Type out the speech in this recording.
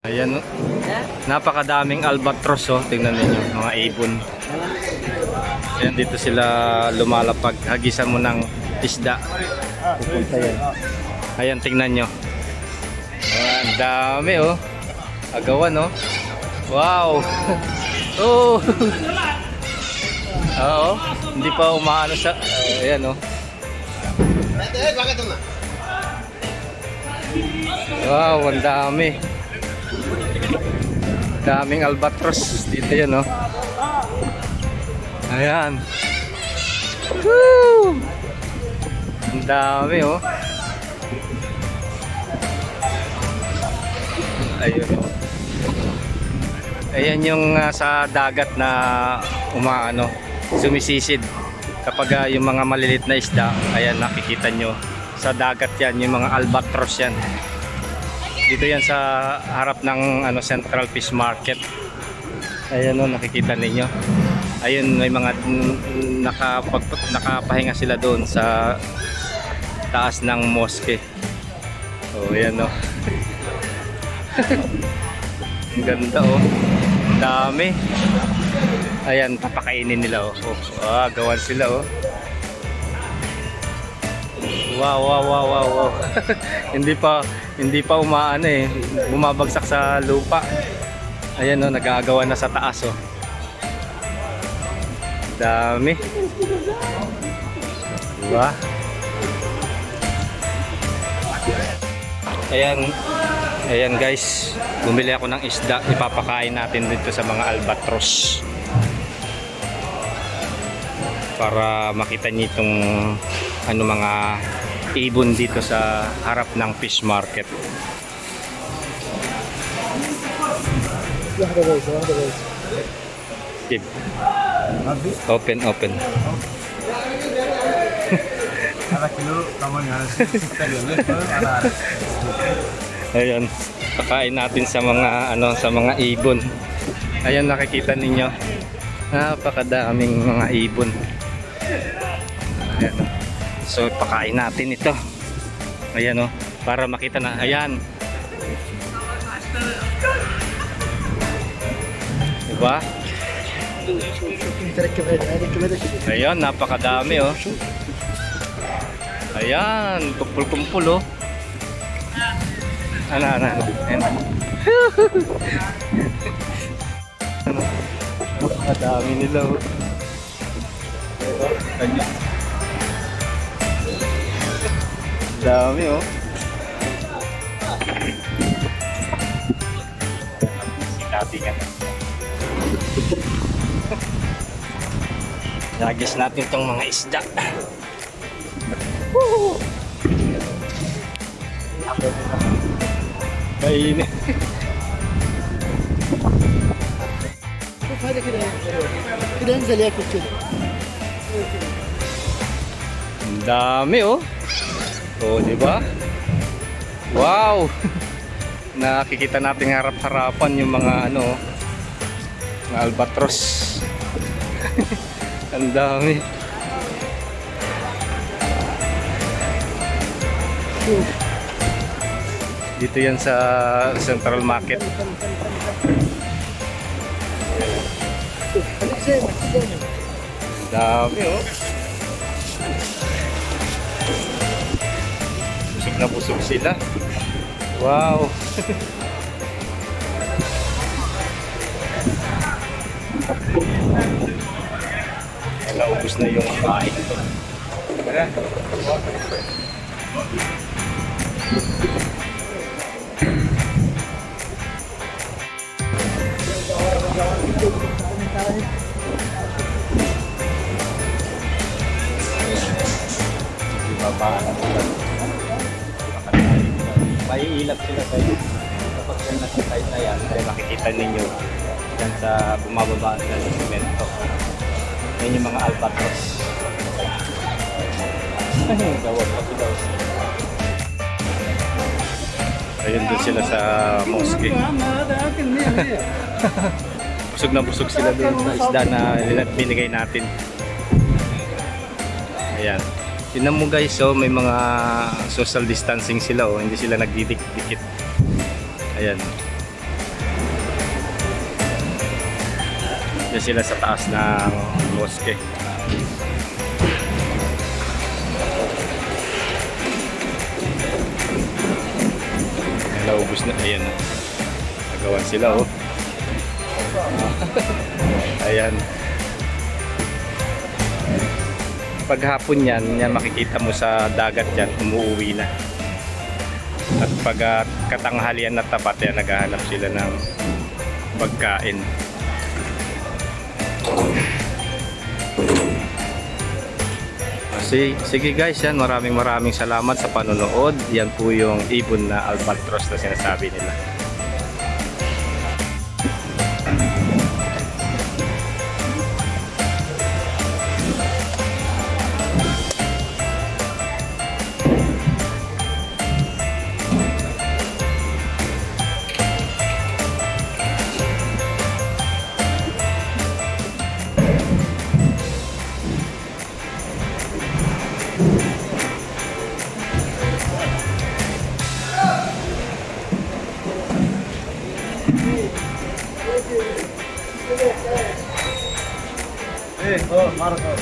Ayan, oh. Napakadaming albatros, oh. Tingnan niyo, mga ibon. Ayan, dito sila lumalapag. Hagisan mo ng isda. Pupunta yan. Ayan, tingnan nyo. Ayan, dami, oh. Agawan, oh. Wow. Oh. Oo. Hindi pa umaano sa... ayan, oh. Wow, ang dami. Daming albatros dito yan, oh. Ayan. Woo! Ang dami, oh. Ayun, oh. Ayan yung sa dagat na umaano, sumisisid. Kapag yung mga malilit na isda, ayan, nakikita nyo. Sa dagat yan, yung mga albatros yan. Dito yan sa harap ng Central Fish Market. Ayan, oh, nakikita ninyo. Ayun, may mga nakapahinga sila doon sa taas ng mosque. Oh, ayan, oh. Ang ganda, oh. Ang dami. Ayan, papakainin nila, oh. Oh, gawan sila, oh. Wow, wow, wow, wow, wow. hindi pa umaano, eh. Bumabagsak sa lupa. Ayan, oh, nagagawa na sa taas, oh. Dami. Diba? Ayan guys, bumili ako ng isda, ipapakain natin dito sa mga albatros para makita niyo itong mga ibon dito sa harap ng fish market. Give. Open. Ayan, pakain natin sa mga ibon. Ayan, nakikita ninyo. Napakadaming mga ibon. Ayan. So pakain natin ito. Ayan, oh, para makita na. Ayan. Diba? Ayan, napakadami, oh. Ayan, kumpul-kumpul, oh. Ano. Napakadami nila, oh. Diba? Dami, oh. Sinatingan. Lagis natin itong mga isda. Woo! Kainin. Ang dami, oh. Oh, di ba? Wow! Nakikita natin harap-harapan yung mga mga albatros. Ang dami. Dito yan sa Central Market. Dami, oh. Busog na busog sila. Wow. Naubos na yung kain ito. Tara. May ilap sila tayo. Kapag yan nakatay na yan, ay makikita ninyo yan sa bumababa sa semento. Yan yung mga albatros. Gawag pa sila. Ayun doon sila sa mosque. Busog na busog sila doon sa isda na binigay natin. Ayan. Tingnan mo guys, oh, may mga social distancing sila, oh, hindi sila nagdidikit-dikit. Ayan. Diyan sila sa taas ng moske. Naubos na, ayan. Nagawan sila, oh. Ayan. Paghapon yan makikita mo sa dagat yan, umuwi na. At pag katanghalian na tapat yan, naghahanap sila ng pagkain. Sige guys, yan, maraming salamat sa panonood. Yan po yung ibon na albatros na sinasabi nila. Marco.